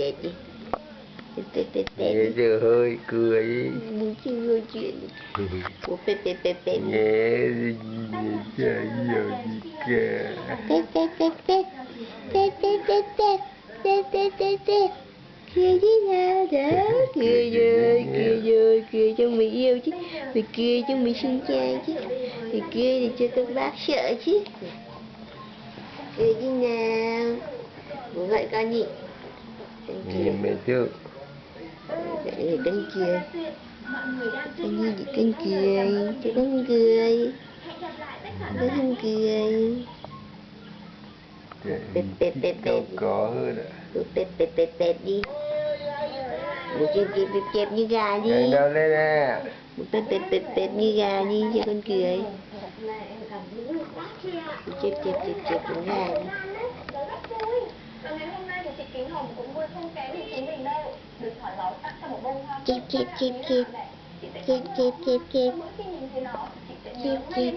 tết đi. Tết Nghe giờ hơi cười. muốn chơi hơi chuyện của tết. Nghe gì chả hiểu gì cả. Tết cười đi nào đó, cười cho mình yêu chứ, mình cười cho mình xinh trai chứ, mình cười để cho các bác sợ chứ. Cười đi nào, bố gọi con nhỉ? Nghe mẹ trước. Vậy để con cười, con nhi để con cười, cho con cười, cho con cười. Tết Có hơn ạ. Tết đi. Một chẹp như gà đi. Nhanh đâu lên nè. Một tết như gà đi cho con cười. Chẹp như gà đi. Ngày hôm nay thì chị Kính Hồng cũng vui không kém gì chúng mình đâu. Được hỏi báo tặng cho một bông hoa. Chẹp. Mỗi khi nhìn thấy nó, chị sẽ nhớ ngay